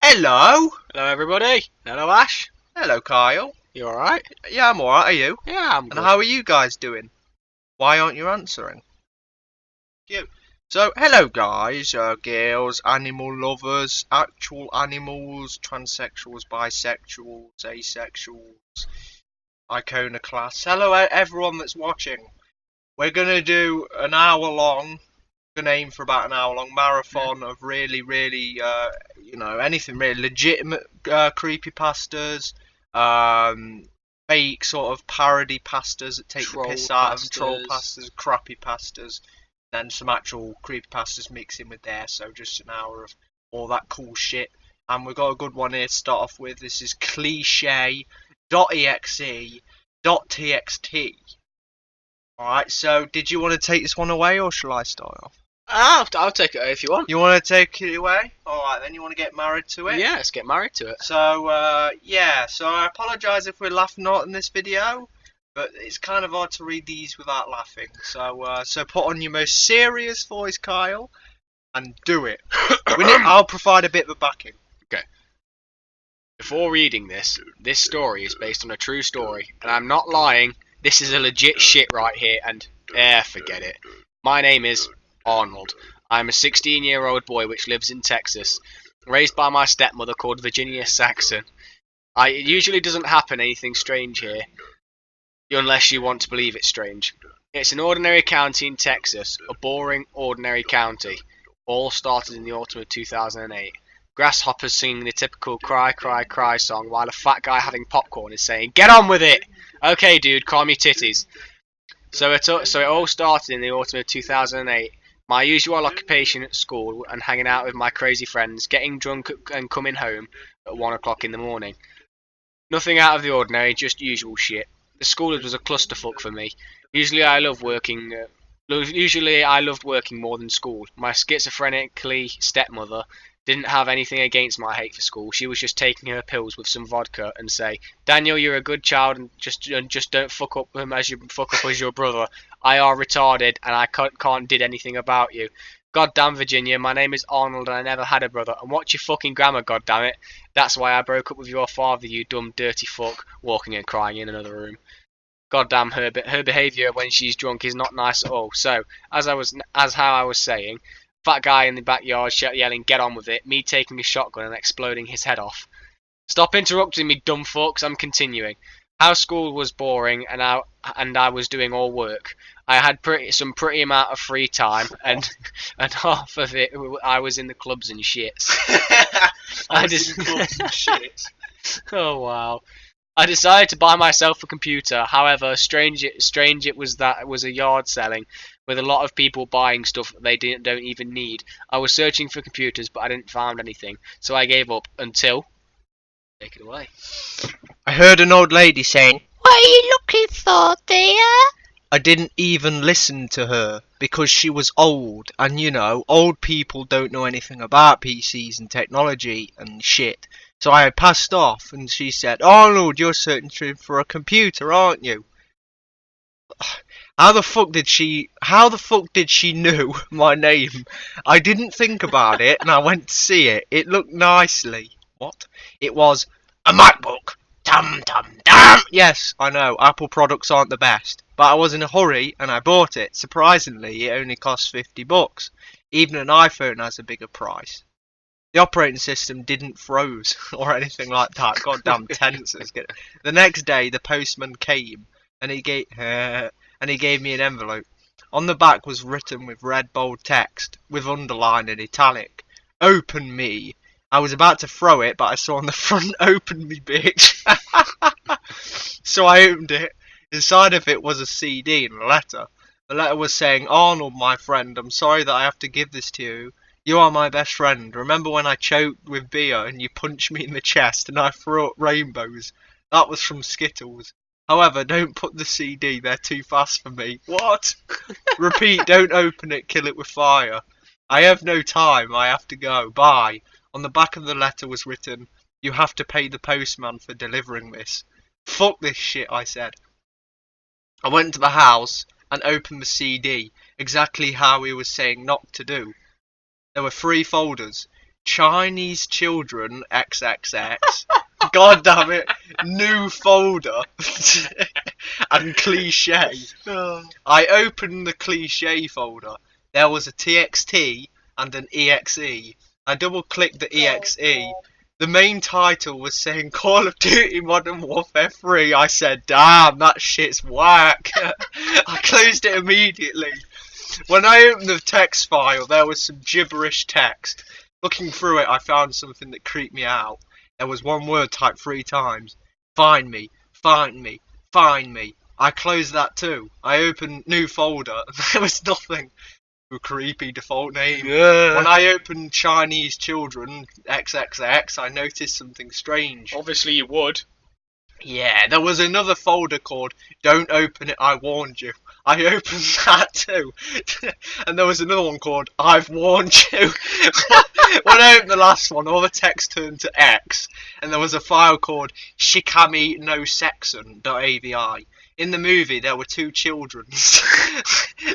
Hello! Hello everybody. Hello Ash. Hello, Kyle. You alright? Yeah, I'm alright, are you? Yeah, I'm And good. how are you guys doing? Why aren't you answering? You. So, hello guys, girls, animal lovers, actual animals, transsexuals, bisexuals, asexuals, iconoclasts. Hello everyone that's watching. We're gonna do an hour long, gonna aim for about an hour long marathon of really, anything really legitimate creepypastas, fake sort of parody pastas that take the piss out of them, troll pastas, crappy pastas, then some actual creepypastas mixed in with there. So just an hour of all that cool shit. And we've got a good one here to start off with. This is cliche.exe.txt. Alright, so did you want to take this one away or shall I start off? I'll take it if you want. You want to take it away? Alright, then you want to get married to it? Yeah, let's get married to it. So, so I apologise if we're laughing a lot in this video, but it's kind of hard to read these without laughing. So put on your most serious voice, Kyle, and do it. I'll provide a bit of a backing. Okay. Before reading this story is based on a true story, and I'm not lying. This is a legit shit right here, and forget it. My name is Arnold. I'm a 16-year-old boy which lives in Texas, raised by my stepmother called Virginia Saxon. It usually doesn't happen anything strange here, unless you want to believe it's strange. It's an ordinary county in Texas, a boring, ordinary county. All started in the autumn of 2008. Grasshoppers singing the typical cry, cry, cry song, while a fat guy having popcorn is saying, "Get on with it! Okay, dude, calm your titties." So it all started in the autumn of 2008. My usual occupation at school and hanging out with my crazy friends, getting drunk and coming home at 1 o'clock in the morning. Nothing out of the ordinary, just usual shit. The school was a clusterfuck for me. Usually I loved working more than school. My schizophrenically stepmother didn't have anything against my hate for school. She was just taking her pills with some vodka and say, "Daniel, you're a good child and just don't fuck up as you fuck up as your brother. I are retarded and I can't did anything about you. Goddamn Virginia, my name is Arnold and I never had a brother. And watch your fucking grammar, goddammit. That's why I broke up with your father, you dumb dirty fuck," walking and crying in another room. Goddamn her behaviour when she's drunk is not nice at all. So, as how I was saying, fat guy in the backyard yelling, "Get on with it," me taking a shotgun and exploding his head off. Stop interrupting me, dumb fucks, I'm continuing. How school was boring and I was doing all work. I had some pretty amount of free time and half of it I was in the clubs and shits. Oh wow. I decided to buy myself a computer. However, strange it was that it was a yard selling, with a lot of people buying stuff that they don't even need. I was searching for computers, but I didn't find anything, so I gave up until... Take it away. I heard an old lady saying, "What are you looking for, dear?" I didn't even listen to her because she was old, and you know, old people don't know anything about PCs and technology and shit. So I passed off and she said, "Arnold, you're searching for a computer, aren't you?" How the fuck did she know my name? I didn't think about it and I went to see it. It looked nicely. What? It was a MacBook. Dum dum dum. Yes, I know, Apple products aren't the best, but I was in a hurry and I bought it. Surprisingly, it only cost $50. Even an iPhone has a bigger price. The operating system didn't froze or anything like that. Goddamn tensors. The next day, the postman came and he gave me an envelope. On the back was written with red bold text, with underline and italic, "Open me." I was about to throw it, but I saw on the front, "Open me, bitch." So I opened it. Inside of it was a CD and a letter. The letter was saying, "Arnold, my friend, I'm sorry that I have to give this to you. You are my best friend. Remember when I choked with beer and you punched me in the chest and I threw up rainbows? That was from Skittles. However, don't put the CD, they're too fast for me." What? Repeat, don't open it, kill it with fire. I have no time, I have to go. Bye. On the back of the letter was written, "You have to pay the postman for delivering this." Fuck this shit, I said. I went to the house and opened the CD, exactly how he was saying not to do. There were 3 folders. Chinese children XXX. God damn it. New folder. And cliche. I opened the cliche folder. There was a TXT and an EXE. I double clicked the EXE. The main title was saying Call of Duty Modern Warfare 3. I said, damn, that shit's whack. I closed it immediately. When I opened the text file, there was some gibberish text. Looking through it, I found something that creeped me out. There was one word typed 3 times. Find me, find me, find me. I closed that too. I opened new folder. There was nothing. A creepy default name. Yeah. When I opened Chinese children XXX, I noticed something strange. Obviously you would. Yeah, there was another folder called Don't Open It, I Warned You. I opened that too. And there was another one called I've Warned You. When I opened the last one, all the text turned to X, and there was a file called Shikami no Sexon.avi. In the movie, there were 2 children's,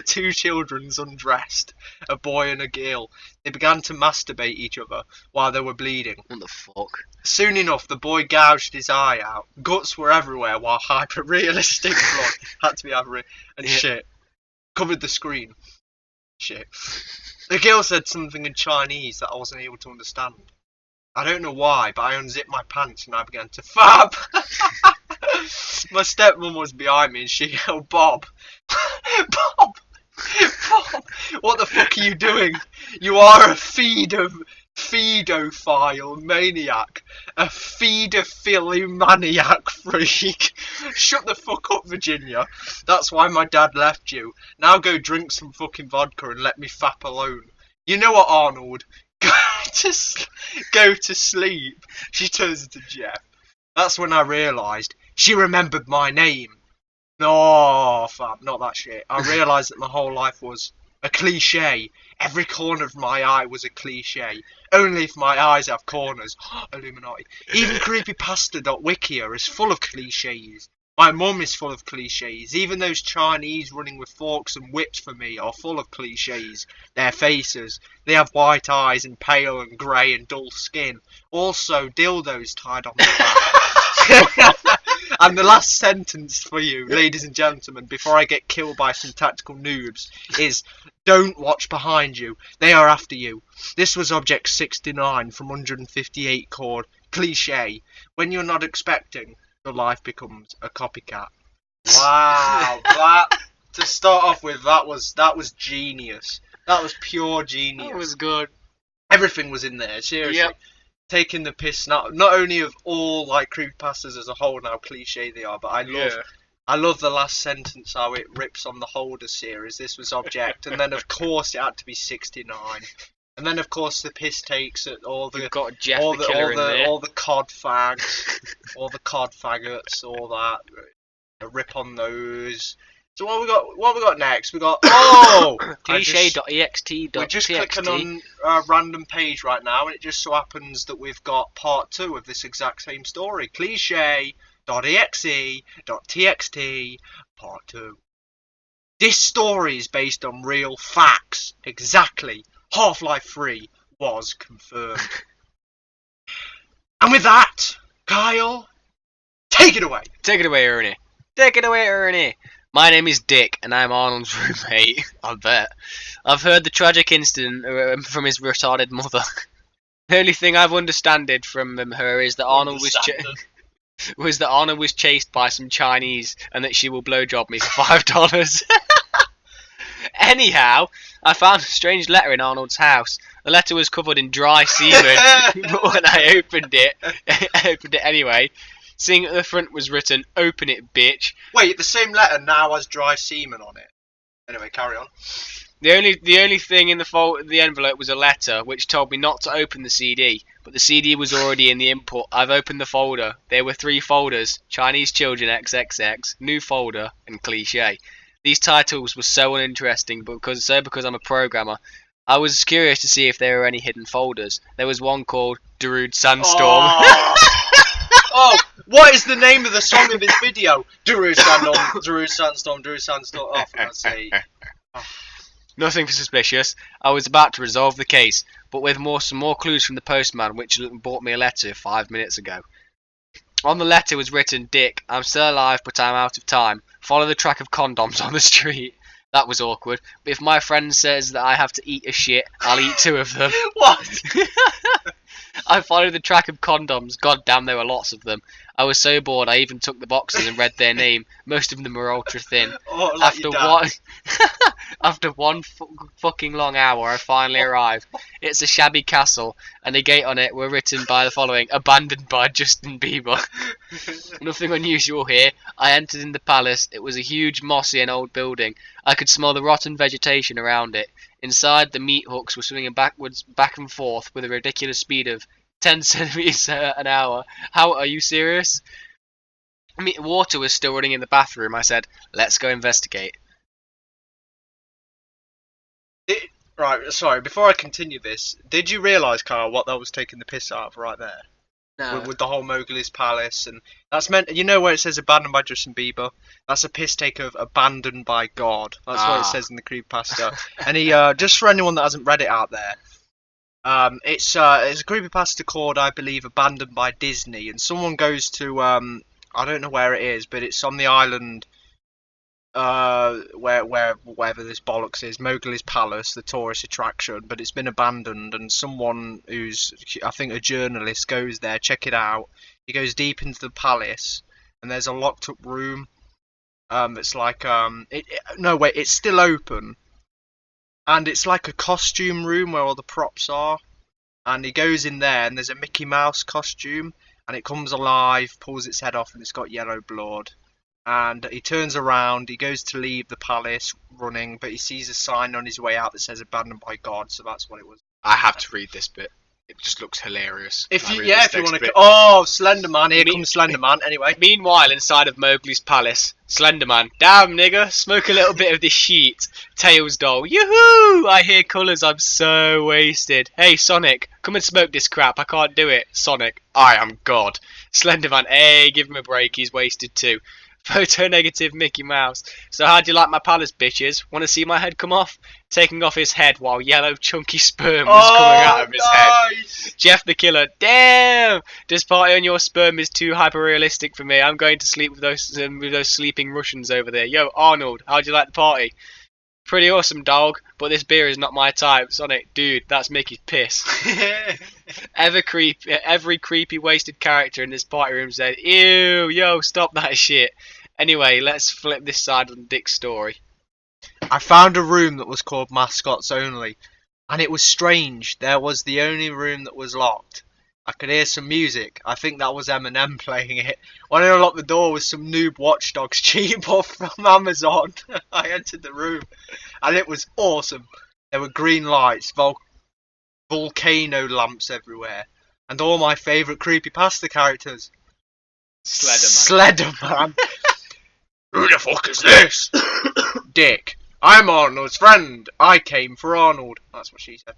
2 children's undressed, a boy and a girl. They began to masturbate each other while they were bleeding. What the fuck? Soon enough, the boy gouged his eye out. Guts were everywhere, while hyper-realistic blood had to be and shit covered the screen. Shit. The girl said something in Chinese that I wasn't able to understand. I don't know why, but I unzipped my pants and I began to fab. My stepmom was behind me and she yelled, Bob! Bob! Bob! What the fuck are you doing? You are a feedophile maniac. A fedophilomaniac freak. Shut the fuck up, Virginia. That's why my dad left you. Now go drink some fucking vodka and let me fap alone. You know what, Arnold? Go to sleep. She turns to Jeff. That's when I realised she remembered my name. No, fam, not that shit. I realised that my whole life was a cliche. Every corner of my eye was a cliche. Only if my eyes have corners. Illuminati. Even Crappypasta.wiki is full of cliches. My mum is full of cliches. Even those Chinese running with forks and whips for me are full of cliches. Their faces. They have white eyes and pale and grey and dull skin. Also, dildos tied on their back. And the last sentence for you, ladies and gentlemen, before I get killed by some tactical noobs, is don't watch behind you. They are after you. This was Object 69 from 158 called Cliche. When you're not expecting, your life becomes a copycat. Wow, that to start off with, that was genius. That was pure genius. That was good. Everything was in there, seriously. Yep. Taking the piss not only of all like creepypastas as a whole and how cliche they are, but I love the last sentence, how it rips on the Holder series. This was Object, and then of course it had to be 69. And then of course the piss takes at all the You've got Jeff all the killer in there. all the cod fags, all the cod faggots, all that. A rip on those. So what we got next? We got cliche.exe.txt. we're just clicking on a random page right now, and it just so happens that we've got part 2 of this exact same story. Cliche.exe.txt part 2. This story is based on real facts. Exactly. Half-Life 3 was confirmed. And with that, Kyle, take it away. Take it away, Ernie. Take it away, Ernie. My name is Dick, and I'm Arnold's roommate. I bet. I've heard the tragic incident from his retarded mother. The only thing I've understood from her is that Arnold was chased by some Chinese, and that she will blowjob me for $5. Anyhow, I found a strange letter in Arnold's house. The letter was covered in dry semen, but when I opened it anyway. Seeing at the front was written, "Open it, bitch." Wait, the same letter now has dry semen on it. Anyway, carry on. The only thing in the envelope was a letter which told me not to open the CD, but the CD was already in the input. I've opened the folder. There were 3 folders: Chinese Children XXX, New Folder, and Cliche. These titles were so uninteresting because I'm a programmer. I was curious to see if there were any hidden folders. There was one called Darude Sandstorm. Oh, what is the name of the song of his video? Darude Sandstorm, Darude Sandstorm, Darude Sandstorm. Oh, for God's sake. Nothing suspicious. I was about to resolve the case, but with some more clues from the postman, which brought me a letter 5 minutes ago. On the letter was written, Dick, I'm still alive, but I'm out of time. Follow the track of condoms on the street. That was awkward. But if my friend says that I have to eat a shit, I'll eat 2 of them. What? I followed the track of condoms. God damn, there were lots of them. I was so bored, I even took the boxes and read their name. Most of them were ultra thin. Oh, like After one fucking long hour, I finally arrived. It's a shabby castle, and the gate on it were written by the following: abandoned by Justin Bieber. Nothing unusual here. I entered in the palace. It was a huge, mossy and old building. I could smell the rotten vegetation around it. Inside, the meat hooks were swinging back and forth with a ridiculous speed of 10 centimeters an hour. How are you serious? Water was still running in the bathroom. I said, let's go investigate. Right, sorry, before I continue this, did you realise, Carl, what that was taking the piss out of right there? No. With the whole Mowgli's Palace, and that's meant, you know where it says abandoned by Justin Bieber? That's a piss take of abandoned by God. That's what it says in the creepypasta. And he, just for anyone that hasn't read it out there, it's a creepypasta called, I believe, Abandoned by Disney, and someone goes to, I don't know where it is, but it's on the island, wherever this bollocks is, Mowgli's Palace, the tourist attraction, but it's been abandoned, and someone who's, I think, a journalist goes there, check it out. He goes deep into the palace, and there's a locked up room. It's like no wait, it's still open, and it's like a costume room where all the props are. And he goes in there, and there's a Mickey Mouse costume, and it comes alive, pulls its head off, and it's got yellow blood. And he turns around, he goes to leave the palace running, but he sees a sign on his way out that says abandoned by God, so that's what it was. I have to read this bit. It just looks hilarious. If you want to, oh, Slenderman, here comes Slenderman. Anyway, meanwhile, inside of Mowgli's palace, Slenderman, damn nigga, smoke a little bit of this sheet. Tails doll, yoo-hoo! I hear colours, I'm so wasted. Hey Sonic, come and smoke this crap. I can't do it. Sonic, I am God. Slenderman, hey, give him a break. He's wasted too. Photo negative Mickey Mouse. So how'd you like my palace, bitches? Want to see my head come off? Taking off his head while yellow chunky sperm was coming out of his head. Jeff the Killer, damn! This party on your sperm is too hyper-realistic for me. I'm going to sleep with those sleeping Russians over there. Yo, Arnold, how'd you like the party? Pretty awesome, dog, but this beer is not my type. Sonic, dude, that's Mickey's piss. Every creepy wasted character in this party room said, ew, yo, stop that shit. Anyway, let's flip this side on Dick's story. I found a room that was called Mascots Only, and it was strange. There was the only room that was locked. I could hear some music. I think that was Eminem playing it. When I unlocked the door was some noob watchdogs cheap off from Amazon. I entered the room, and it was awesome. There were green lights, volcano lamps everywhere, and all my favourite creepypasta characters. Slenderman. Who the fuck is this? Dick. I'm Arnold's friend. I came for Arnold. That's what she said.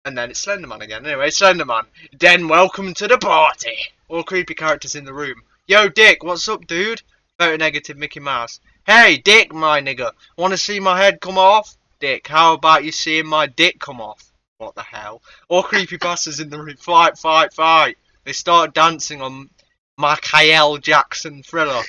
And then it's Slenderman again. Anyway, Slenderman. Den, welcome to the party. All creepy characters in the room. Yo, Dick, what's up, dude? Photo negative Mickey Mouse. Hey, Dick, my nigga. Want to see my head come off? Dick, how about you seeing my dick come off? What the hell? All creepypastas in the room. Fight, fight, fight. They start dancing on Michael Jackson Thriller.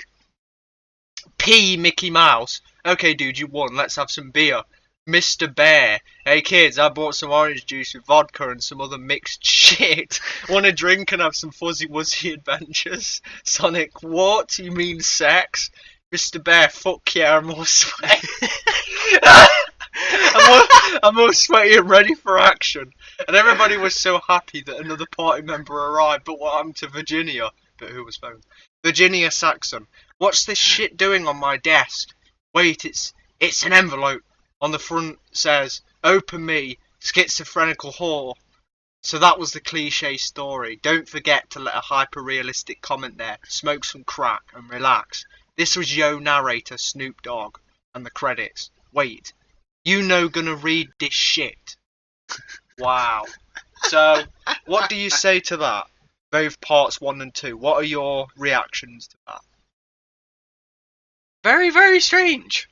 P. Mickey Mouse. Okay, dude, you won. Let's have some beer. Mr. Bear. Hey, kids, I bought some orange juice with vodka and some other mixed shit. Want a drink and have some fuzzy wuzzy adventures? Sonic, what? You mean sex? Mr. Bear, fuck yeah, I'm all sweaty. I'm all sweaty and ready for action. And everybody was so happy that another party member arrived. But what happened to Virginia? But who was phoned? Virginia Saxon. What's this shit doing on my desk? Wait, it's an envelope. On the front says, open me, schizophrenical whore. So that was the cliche story. Don't forget to let a hyper-realistic comment there. Smoke some crack and relax. This was Yo narrator Snoop Dogg. And the credits. Wait, you know gonna read this shit. Wow. So, what do you say to that? Both parts 1 and 2. What are your reactions to that? Very, very strange.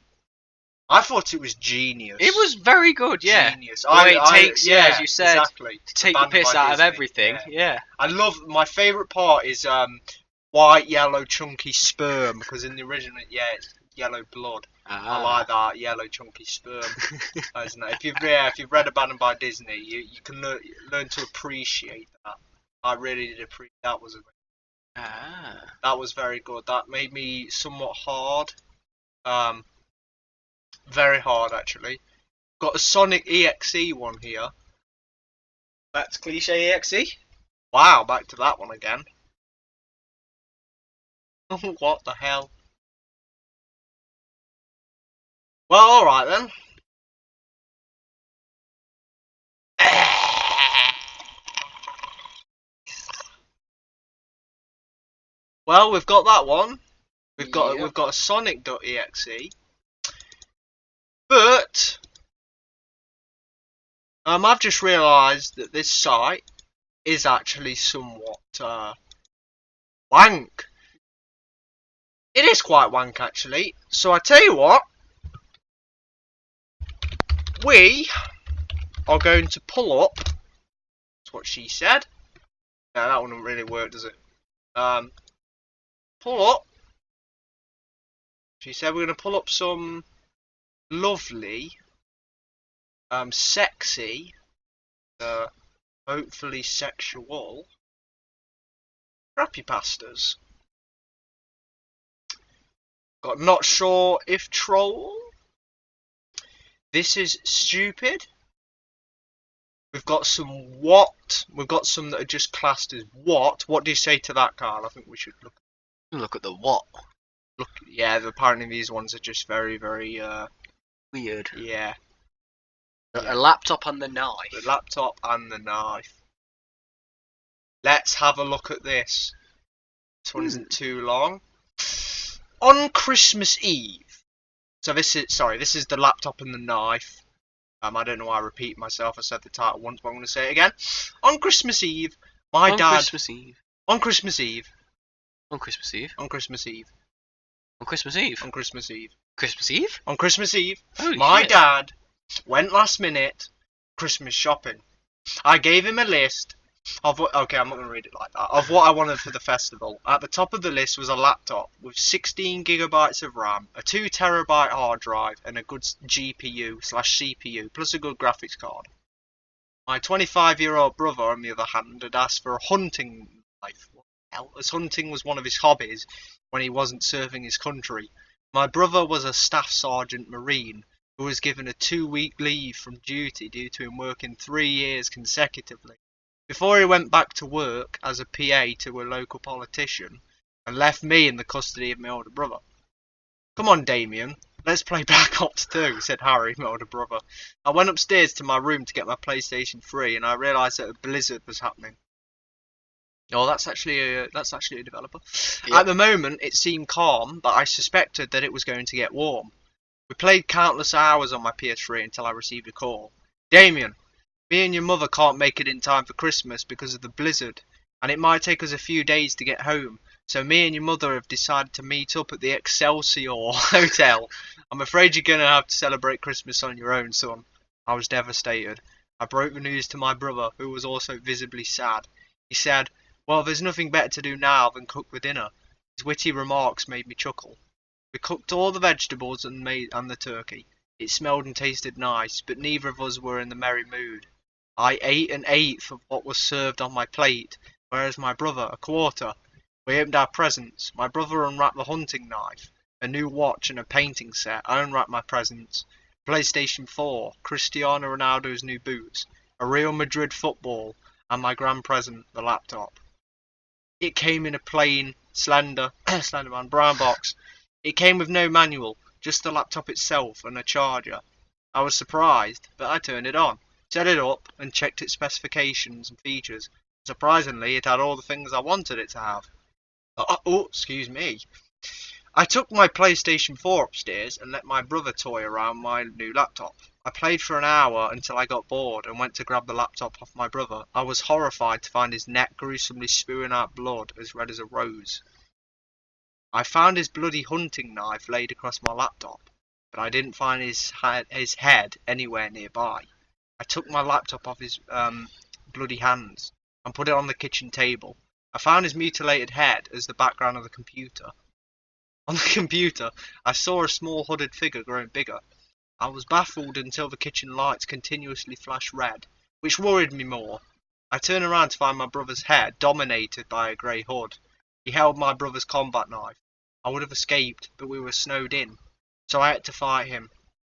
I thought it was genius. It was very good, yeah. Genius. The way it takes, yeah, as you said, exactly. to take the Abandoned piss by out of Disney, everything. Yeah. I love, my favourite part is white, yellow, chunky sperm, because in the original, it's yellow blood. I like that, yellow, chunky sperm. Isn't it? If you've read Abandoned by Disney, you can learn to appreciate that. I really did appreciate that. That was very good. That made me somewhat hard. Very hard, actually. Got a Sonic EXE one here. That's cliche.exe. Wow, back to that one again. What the hell? Well, alright then. Well, we've got that one. We've got a Sonic.exe. But I've just realised that this site is actually somewhat wank. It is quite wank, actually. So I tell you what, we are going to pull up. That's what she said. No, that one doesn't really work, does it? Pull up. She said we're going to pull up some lovely, sexy, hopefully sexual crappypastas. Got not sure if troll. This is stupid. We've got some what? We've got some that are just classed as what? What do you say to that, Carl? I think we should Look at the what? Yeah, apparently these ones are just very, very Weird. Yeah. A laptop and the knife. The laptop and the knife. Let's have a look at this. This one isn't too long. On Christmas Eve. So this is the laptop and the knife. I don't know why I repeat myself. I said the title once, but I'm going to say it again. On Christmas Eve, my dad. Christmas Eve. On Christmas Eve. On Christmas Eve. On Christmas Eve. On Christmas Eve. On Christmas Eve. Christmas Eve. On Christmas Eve, Holy my shit. dad went last minute Christmas shopping. I gave him a list of what. Okay, I'm not going to read it like that. Of what I wanted for the festival. At the top of the list was a laptop with 16 gigabytes of RAM, a 2 terabyte hard drive, and a good GPU/CPU, plus a good graphics card. My 25-year-old brother, on the other hand, had asked for a hunting knife. What the hell? As hunting was one of his hobbies when he wasn't serving his country. My brother was a Staff Sergeant Marine who was given a 2-week leave from duty due to him working 3 years consecutively. Before he went back to work as a PA to a local politician and left me in the custody of my older brother. Come on, Damien, let's play Black Ops 2, said Harry, my older brother. I went upstairs to my room to get my PlayStation 3 and I realised that a blizzard was happening. Oh, that's actually a developer. Yep. At the moment, it seemed calm, but I suspected that it was going to get warm. We played countless hours on my PS3 until I received a call. Damien, me and your mother can't make it in time for Christmas because of the blizzard, and it might take us a few days to get home, so me and your mother have decided to meet up at the Excelsior Hotel. I'm afraid you're going to have to celebrate Christmas on your own, son. I was devastated. I broke the news to my brother, who was also visibly sad. He said, well, there's nothing better to do now than cook the dinner. His witty remarks made me chuckle. We cooked all the vegetables and the turkey. It smelled and tasted nice, but neither of us were in the merry mood. I ate an eighth of what was served on my plate, whereas my brother a quarter. We opened our presents. My brother unwrapped the hunting knife, a new watch and a painting set. I unwrapped my presents. PlayStation 4, Cristiano Ronaldo's new boots, a Real Madrid football, and my grand present, the laptop. It came in a plain, slender man brown box. It came with no manual, just the laptop itself and a charger. I was surprised, but I turned it on, set it up, and checked its specifications and features. Surprisingly, it had all the things I wanted it to have. Oh, excuse me. I took my PlayStation 4 upstairs and let my brother toy around my new laptop. I played for an hour until I got bored and went to grab the laptop off my brother. I was horrified to find his neck gruesomely spewing out blood as red as a rose. I found his bloody hunting knife laid across my laptop. but I didn't find his head anywhere nearby. I took my laptop off his bloody hands and put it on the kitchen table. I found his mutilated head as the background of the computer. On the computer, I saw a small hooded figure growing bigger. I was baffled until the kitchen lights continuously flashed red, which worried me more. I turned around to find my brother's head dominated by a grey hood. He held my brother's combat knife. I would have escaped, but we were snowed in, so I had to fight him.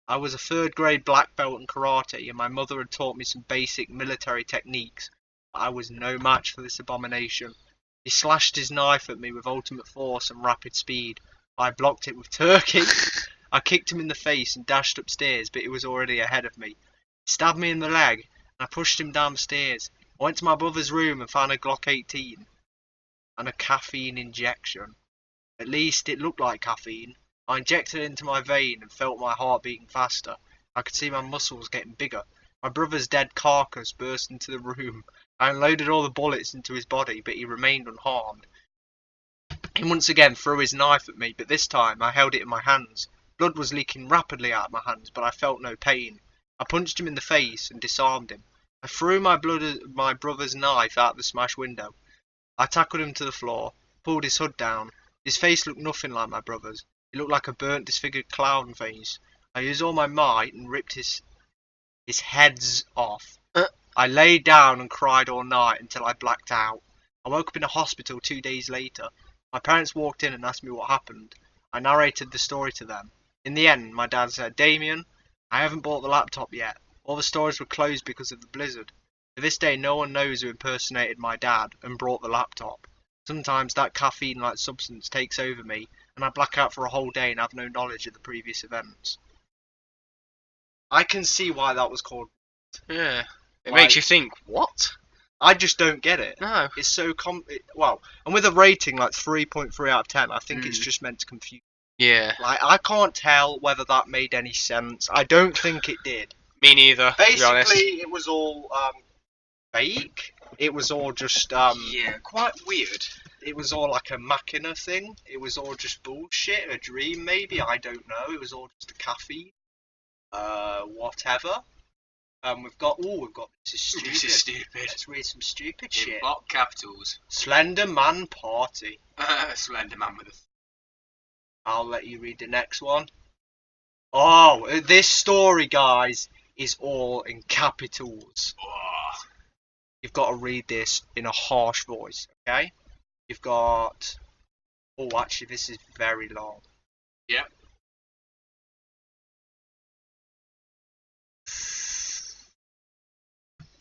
I was a 3rd grade black belt in karate, and my mother had taught me some basic military techniques, but I was no match for this abomination. He slashed his knife at me with ultimate force and rapid speed. I blocked it with turkey. I kicked him in the face and dashed upstairs, but he was already ahead of me. He stabbed me in the leg, and I pushed him down the stairs. I went to my brother's room and found a Glock 18 and a caffeine injection. At least it looked like caffeine. I injected it into my vein and felt my heart beating faster. I could see my muscles getting bigger. My brother's dead carcass burst into the room. I unloaded all the bullets into his body, but he remained unharmed. He once again threw his knife at me, but this time I held it in my hands. Blood was leaking rapidly out of my hands, but I felt no pain. I punched him in the face and disarmed him. I threw my brother's knife out the smashed window. I tackled him to the floor, pulled his hood down. His face looked nothing like my brother's. It looked like a burnt, disfigured clown face. I used all my might and ripped his heads off. I lay down and cried all night until I blacked out. I woke up in a hospital 2 days later. My parents walked in and asked me what happened. I narrated the story to them. In the end, my dad said, "Damien, I haven't bought the laptop yet. All the stores were closed because of the blizzard. To this day, no one knows who impersonated my dad and brought the laptop. Sometimes that caffeine-like substance takes over me, and I black out for a whole day and have no knowledge of the previous events." I can see why that was called. Yeah. It Like- makes you think, what? I just don't get it. No. It's so and with a rating like 3.3 out of 10, I think it's just meant to confuse. Yeah. Like, I can't tell whether that made any sense. I don't think it did. Me neither, to be honest. Basically, it was all fake. It was all just Yeah, quite weird. it was all like a machina thing. It was all just bullshit, a dream maybe. I don't know. It was all just a caffeine. Whatever. We've got this is stupid. This is stupid. Let's read some stupid In shit. block capitals. Slender Man Party. Slender man with a... I'll let you read the next one. Oh, this story, guys, is all in capitals. Oh. You've got to read this in a harsh voice, okay? You've got... Oh, actually, this is very long. Yep.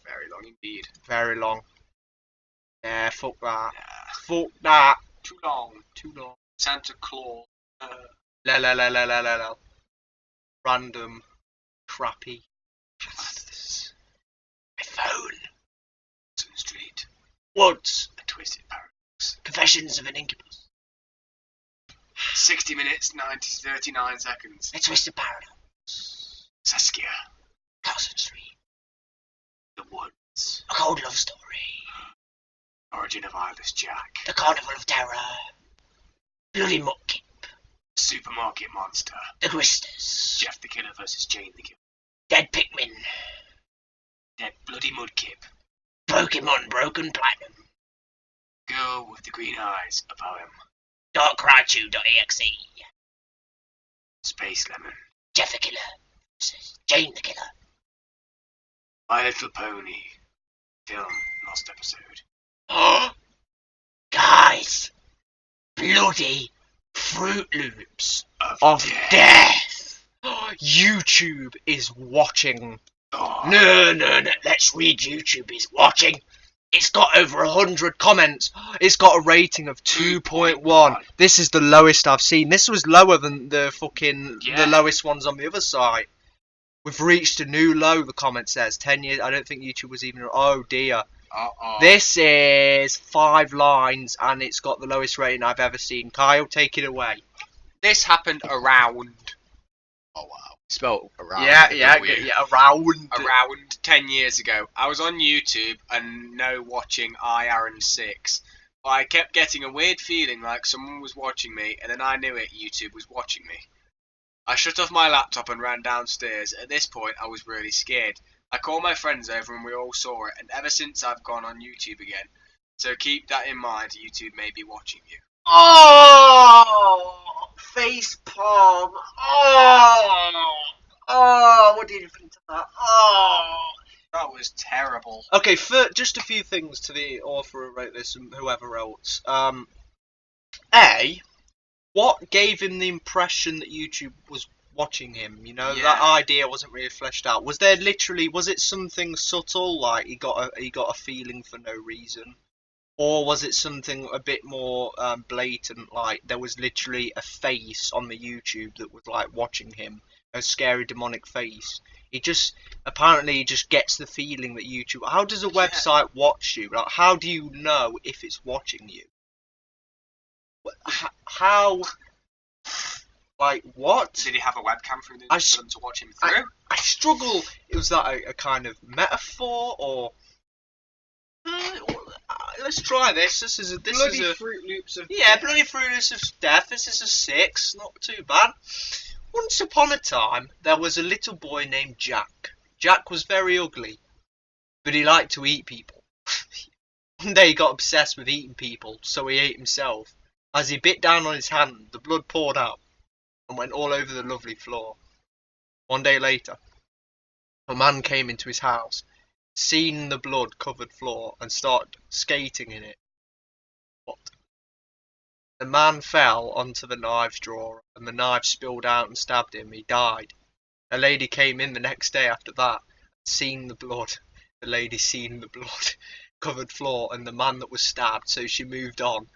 Very long indeed. Very long. Yeah, fuck that. Yeah. Fuck that. Too long. Too long. Santa Claus. La la la la la la la. Random. Crappy. Pastas. My phone. Hudson Street. Woods. A Twisted Paradox. Confessions of an Incubus. 60 minutes, 39 seconds. A Twisted Paradox. Saskia. Carson Street. The Woods. A Cold Love Story. Origin of Eyeless Jack. The Carnival of Terror. Bloody Mucky. Supermarket Monster. The Gristers. Jeff the Killer versus Jane the Killer. Dead Pikmin. Dead Bloody Mudkip. Pokemon Broken Platinum. Girl with the Green Eyes, a poem. cringeworthy. Space Lemon. Jeff the Killer versus Jane the Killer. My Little Pony. Film, lost episode. Guys, bloody Fruit Loops Of death. YouTube is watching. Oh. No, let's read. YouTube is watching. It's got over 100 comments. It's got a rating of 2.1. This is the lowest I've seen. This was lower than the the lowest ones on the other site. We've reached a new low, the comment says. 10 years. I don't think YouTube was even... Oh, dear. This is 5 lines, and it's got the lowest rating I've ever seen. Kyle, take it away. This happened around... Oh, wow. Spelled around. Yeah, around. Around 10 years ago. I was on YouTube and watching iAaron6. But I kept getting a weird feeling like someone was watching me, and then I knew it, YouTube was watching me. I shut off my laptop and ran downstairs. At this point, I was really scared. I called my friends over and we all saw it, and ever since I've gone on YouTube again. So keep that in mind, YouTube may be watching you. Oh, face palm. Oh, what did you think of that? Oh. That was terrible. Okay, just a few things to the author who wrote this and whoever else. A, what gave him the impression that YouTube was watching him? You know, Yeah. that idea wasn't really fleshed out. Was it something subtle, like he got a feeling for no reason? Or was it something a bit more blatant, like there was literally a face on the YouTube that was like watching him, a scary demonic face? He just gets the feeling that YouTube. How does a website watch you? Like, how do you know if it's watching you? How? Like what? Did he have a webcam for them to watch him I through? struggle. Was that a kind of metaphor or? Let's try this. This is a Fruit Loops of bloody Fruit Loops of death. This is a 6. Not too bad. Once upon a time, there was a little boy named Jack. Jack was very ugly, but he liked to eat people. One day he got obsessed with eating people, so he ate himself. As he bit down on his hand, the blood poured out and went all over the lovely floor. One day later, a man came into his house, seen the blood-covered floor, and started skating in it. What? The man fell onto the knives drawer, and the knife spilled out and stabbed him. He died. A lady came in the next day after that, seen the blood. The lady seen the blood-covered floor and the man that was stabbed, so she moved on.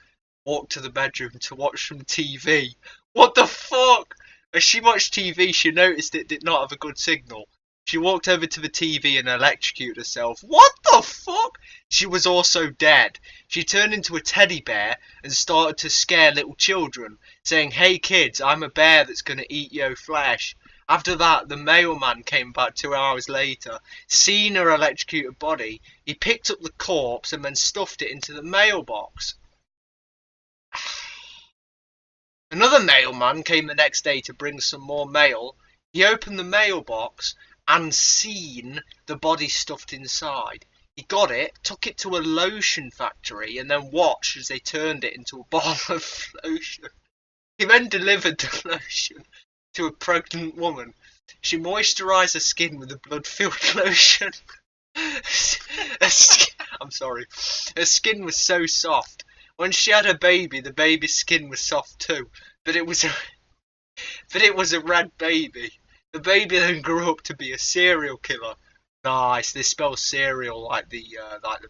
Walked to the bedroom to watch some TV. What the fuck? As she watched TV, she noticed it did not have a good signal. She walked over to the TV and electrocuted herself. What the fuck? She was also dead. She turned into a teddy bear and started to scare little children, saying, "Hey kids, I'm a bear that's gonna eat your flesh." After that, the mailman came back 2 hours later. Seeing her electrocuted body, he picked up the corpse and then stuffed it into the mailbox. Another mailman came the next day to bring some more mail. He opened the mailbox and seen the body stuffed inside. He got it, took it to a lotion factory, and then watched as they turned it into a bottle of lotion. He then delivered the lotion to a pregnant woman. She moisturised her skin with the blood-filled lotion. I'm sorry. Her skin was so soft. When she had her baby, the baby's skin was soft too, but it was a red baby. The baby then grew up to be a serial killer. Nice, they spell cereal like the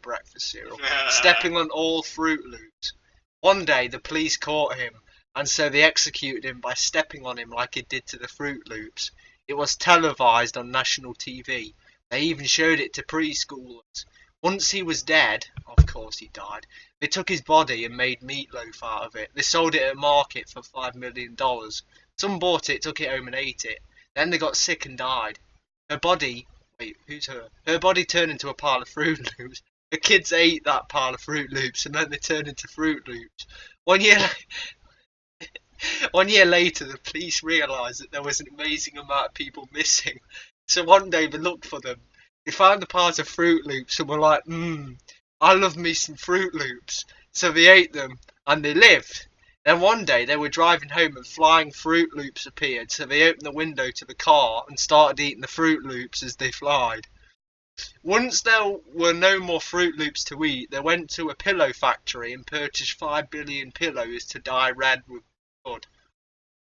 breakfast cereal. Stepping on all Fruit Loops. One day the police caught him, and so they executed him by stepping on him like it did to the Fruit Loops. It was televised on national TV. They even showed it to preschoolers. Once he was dead, of course he died, they took his body and made meatloaf out of it. They sold it at a market for $5 million. Some bought it, took it home and ate it. Then they got sick and died. Her body, wait, who's her? Her body turned into a pile of Fruit Loops. The kids ate that pile of Fruit Loops and then they turned into Fruit Loops. 1 year later, the police realised that there was an amazing amount of people missing. So one day they looked for them. They found the piles of Fruit Loops and were like, I love me some Fruit Loops. So they ate them and they lived. Then one day they were driving home and flying Fruit Loops appeared, so they opened the window to the car and started eating the Fruit Loops as they flied. Once there were no more Fruit Loops to eat, they went to a pillow factory and purchased 5 billion pillows to dye red with blood.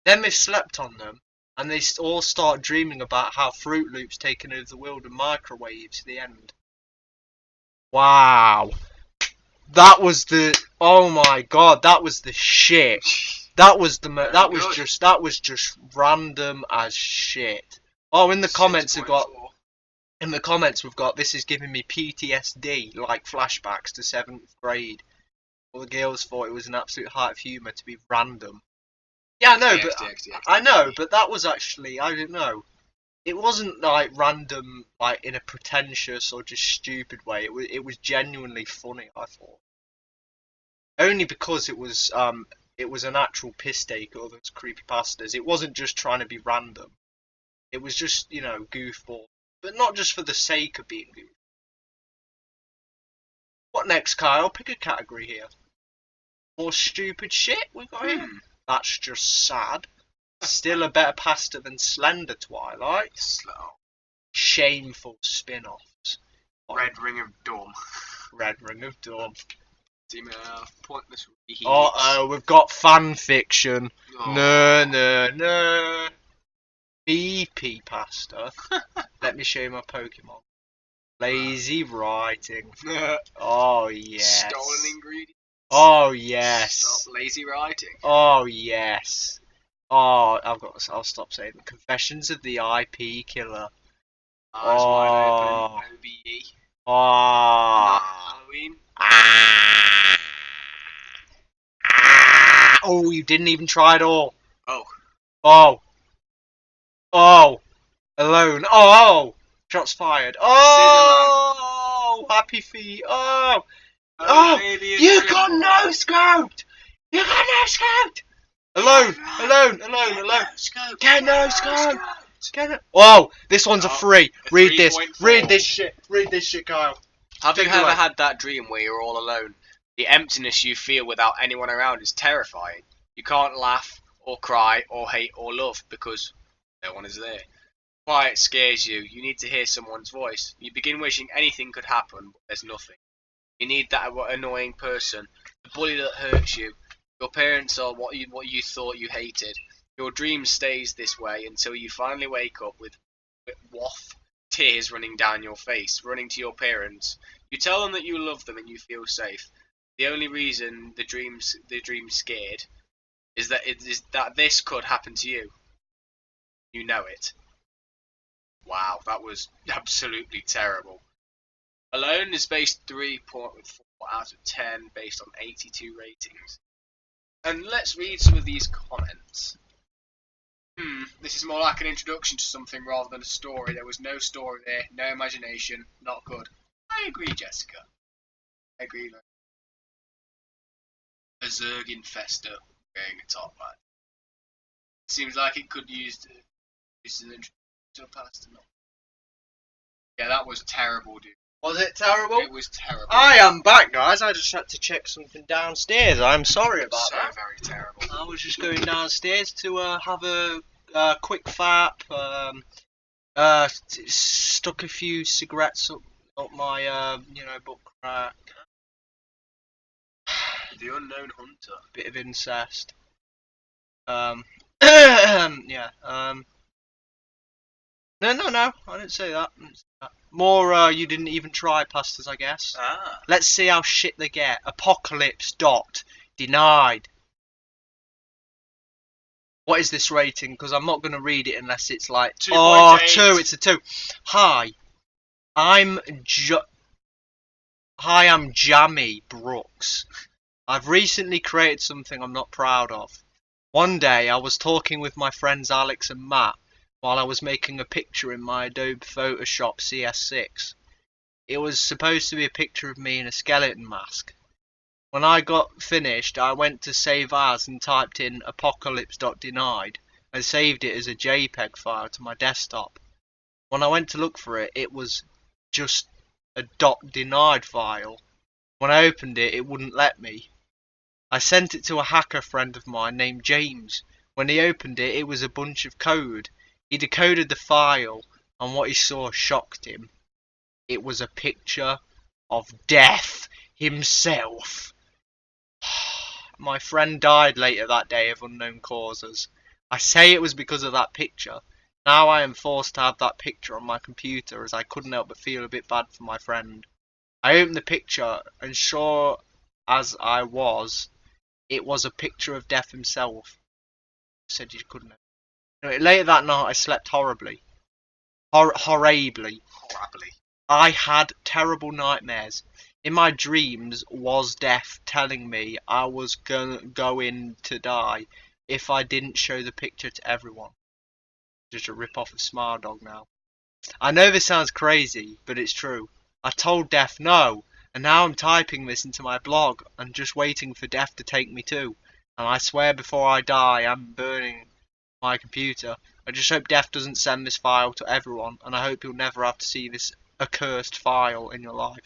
Then they slept on them, and they all start dreaming about how Fruit Loops taken over the world and microwaves. The end. Wow. That was oh my god, that was the shit. That was just random as shit. Oh, in the comments we've got this is giving me PTSD, like flashbacks to 7th grade. All the girls thought it was an absolute height of humour to be random. Yeah, I know, but that was actually, I don't know. It wasn't like random, like in a pretentious or just stupid way. It was genuinely funny, I thought. Only because it was It was an actual piss take of those creepypastas. It wasn't just trying to be random. It was just, you know, goofball. But not just for the sake of being goofball. What next, Kyle? Pick a category here. More stupid shit we got here? That's just sad. Still a better pasta than Slender Twilight. Slow. Shameful spin-offs. Red Ring of Dawn. Red Ring of Dawn. Pointless reheats. Uh-oh, we've got fan fiction. Oh. No. BP pasta. Let me show you my Pokemon. Lazy writing. Oh, yes. Stolen ingredients. Oh, yes. Stop lazy writing. Oh, yes. Oh, I'll stop saying it. Confessions of the IP Killer. Eyes wide open. OBE. Halloween. Oh, you didn't even try it all. Oh. Alone. Oh. Shots fired. Oh. Happy feet. Oh. Baby, You got no scoped. Alone. Get no scoped. Oh, this one's a free. Read this. 3.4. Read this shit, Kyle. Have you Take it ever away. had that dream where you're all alone? The emptiness you feel without anyone around is terrifying. You can't laugh, or cry, or hate, or love because no one is there. Quiet scares you. You need to hear someone's voice. You begin wishing anything could happen, but there's nothing. You need that annoying person, the bully that hurts you. Your parents are what you thought you hated. Your dream stays this way until you finally wake up with tears running down your face, running to your parents. You tell them that you love them and you feel safe. The only reason the dream's scared is that this could happen to you. You know it. Wow, that was absolutely terrible. Alone is based 3.4 out of 10 based on 82 ratings. And let's read some of these comments. This is more like an introduction to something rather than a story. There was no story there, no imagination, not good. I agree, Jessica. I agree. A Zerg infester wearing a top hat. Seems like it could use as an introduction to a pasta. Yeah, that was terrible, dude. Was it terrible? It was terrible. I am back, guys. I just had to check something downstairs. I'm sorry about so that. very terrible. I was just going downstairs to have a quick fap. Stuck a few cigarettes up my butt crack. The Unknown Hunter. Bit of incest. Yeah. No. I didn't say that. More, you didn't even try pastas, I guess. Let's see how shit they get. Apocalypse.denied. What is this rating? Because I'm not going to read it unless it's like... 2.8. Oh, 2. It's a 2. Hi, I'm Jamie Brooks. I've recently created something I'm not proud of. One day, I was talking with my friends Alex and Matt while I was making a picture in my Adobe Photoshop CS6. It was supposed to be a picture of me in a skeleton mask. When I got finished, I went to save as and typed in apocalypse.denied and saved it as a JPEG file to my desktop. When I went to look for it, it was just a .denied file. When I opened it, it wouldn't let me. I sent it to a hacker friend of mine named James. When he opened it, it was a bunch of code. He decoded the file, and what he saw shocked him. It was a picture of death himself. My friend died later that day of unknown causes. I say it was because of that picture. Now I am forced to have that picture on my computer as I couldn't help but feel a bit bad for my friend. I opened the picture and sure as I was, it was a picture of death himself. Said you couldn't. Anyway, later that night I slept horribly. Horribly. I had terrible nightmares. In my dreams was death telling me I was going to die if I didn't show the picture to everyone. Just a rip off of Smile Dog now. I know this sounds crazy, but it's true. I told Death no, and now I'm typing this into my blog and just waiting for Death to take me too. And I swear before I die, I'm burning my computer. I just hope Death doesn't send this file to everyone, and I hope you'll never have to see this accursed file in your life.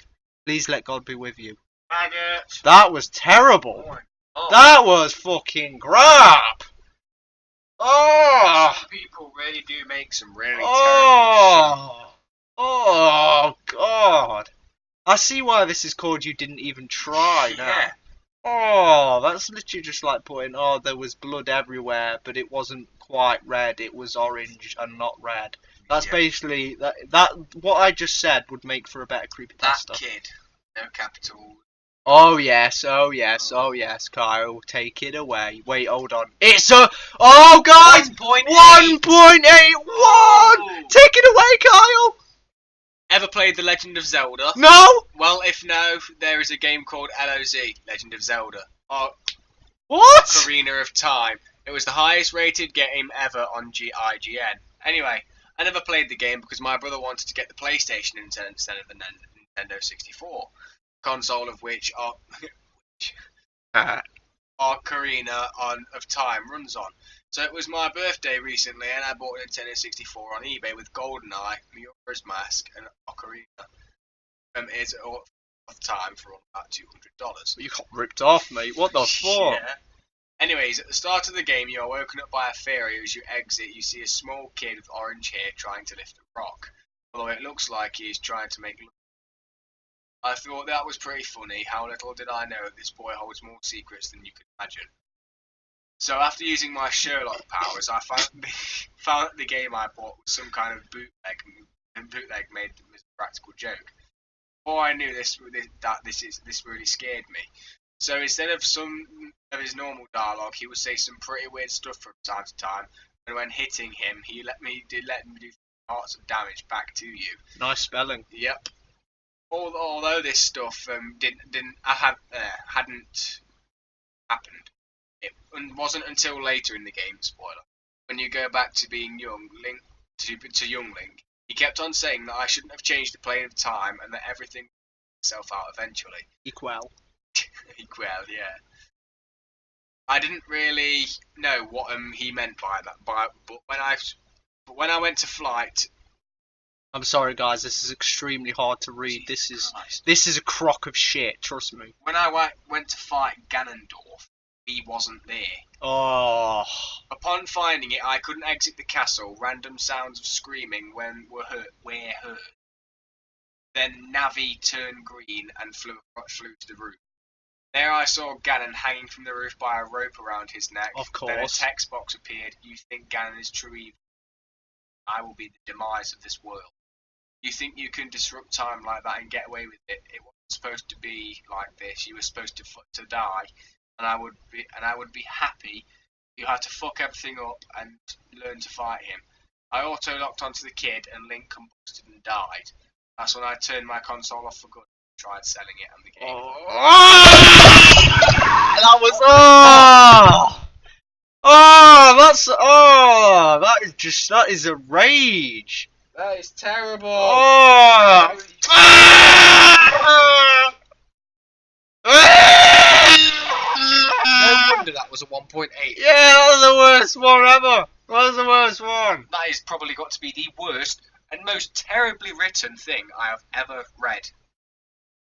Please let God be with you. Maggot. That was terrible. Oh. That was fucking crap. Oh. Some people really do make some really terrible Oh. Oh God. I see why this is called You Didn't Even Try shit. now. Yeah. Oh, that's literally just like putting, oh, there was blood everywhere, but it wasn't quite red, it was orange and not red. That's Yeah. basically, that what I just said would make for a better That creepypasta. kid. No capital. Oh yes, Kyle, take it away. Wait, hold on. It's a, oh guys, 1.8. 1.81! Take it away, Kyle! Ever played The Legend of Zelda? No! Well, if no, there is a game called LOZ, Legend of Zelda. What? Ocarina of Time. It was the highest rated game ever on IGN. Anyway, I never played the game because my brother wanted to get the PlayStation instead of the Nintendo 64, console of which Ocarina of Time runs on. So it was my birthday recently, and I bought a Nintendo 64 on eBay with GoldenEye, Majora's Mask, and Ocarina. It's of time for about $200. You got ripped off, mate. What the fuck? Yeah. Anyways, at the start of the game, you are woken up by a fairy. As you exit, you see a small kid with orange hair trying to lift a rock. Although it looks like he is trying to make. I thought that was pretty funny. How little did I know that this boy holds more secrets than you could imagine. So after using my Sherlock powers, I found that the game I bought was some kind of bootleg made as a practical joke. Before I knew this really scared me. So instead of some of his normal dialogue, he would say some pretty weird stuff from time to time. And when hitting him, he let me do parts of damage back to you. Nice spelling. Yep. Although this stuff hadn't happened, it wasn't until later in the game. Spoiler. When you go back to being young, to young Link, he kept on saying that I shouldn't have changed the plane of time and that everything would work itself out eventually. Equal. Well, yeah. I didn't really know what he meant by that, but when I went to flight, I'm sorry, guys. This is extremely hard to read. This is a crock of shit. Trust me. when I went to fight Ganondorf, he wasn't there. Oh. Upon finding it, I couldn't exit the castle. Random sounds of screaming were heard. Then Navi turned green and flew to the roof. There I saw Ganon hanging from the roof by a rope around his neck. Of Then a course. text box appeared. You think Ganon is true evil? I will be the demise of this world. You think you can disrupt time like that and get away with it? It wasn't supposed to be like this. You were supposed to die, and I would be happy. You had to fuck everything up and learn to fight him. I auto locked onto the kid, and Link combusted and died. That's when I turned my console off for good. Tried selling it and the game. That was that is a rage. That is terrible. Oh. No wonder that was a 1.8. Yeah, that was the worst one ever. That was the worst one. That has probably got to be the worst and most terribly written thing I have ever read.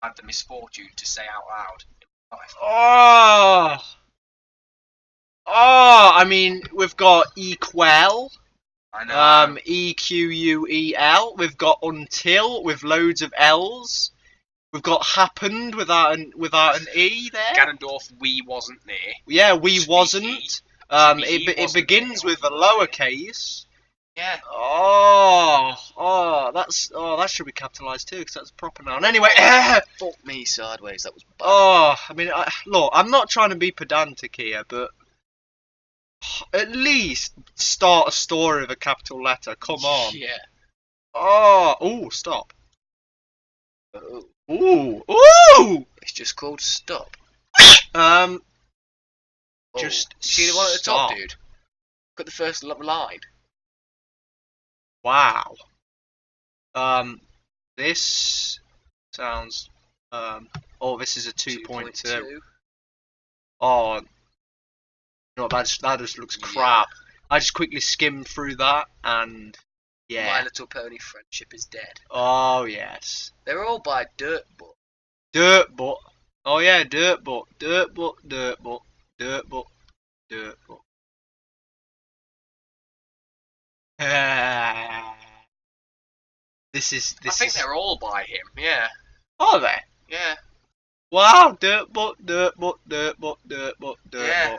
I had the misfortune to say out loud in my life. I mean, we've got equal. I know. EQUEL. We've got until with loads of L's. We've got happened without an E there. Ganondorf, we wasn't there. Yeah, we Speaky. wasn't. It wasn't begins there. with a lowercase. Yeah. That should be capitalised too, because that's a proper noun. Anyway, Fuck me sideways, that was bad. I mean, look, I'm not trying to be pedantic here, but at least start a story with a capital letter. Come on. Yeah. Stop. Oh. Ooh. It's just called stop. Just see the one at the stop. top, dude? Look at the first line. Wow. This sounds. This is a 2.2. Oh, No, that just looks crap. I just quickly skimmed through that, and yeah. My Little Pony Friendship is Dead. Oh yes. They're all by Dirtbutt. Dirtbutt. Oh yeah, Dirtbutt. Dirtbutt. Dirtbutt. Dirtbutt. Dirtbutt. This is. I think they're all by him. Yeah. Are they? Yeah. Wow, Dirtbutt. Dirtbutt. Dirtbutt. Dirtbutt. Dirtbutt. Yeah.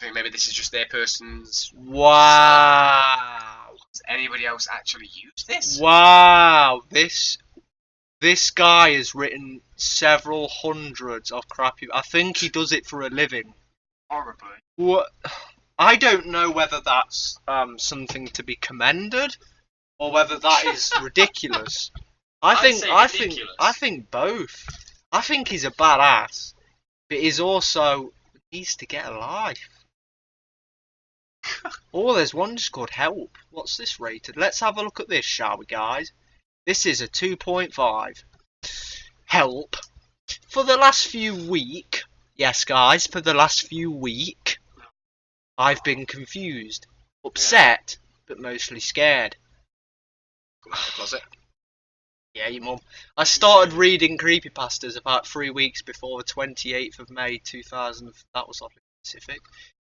I think maybe this is just their person's. Wow. Does anybody else actually use this? Wow. This guy has written several hundreds of crappy. I think he does it for a living. Horribly. What? I don't know whether that's something to be commended or whether that is ridiculous. I think both. I think he's a badass, but he's also needs to get a life. Oh, there's one just called Help. What's this rated? Let's have a look at this, shall we, guys? This is a 2.5. Help. For the last few week, yes, guys, for the last few week, I've been confused, upset, but mostly scared. Was it? Yeah, your mum. I started reading Creepypastas about 3 weeks before the 28th of May 2000. That was oddly specific.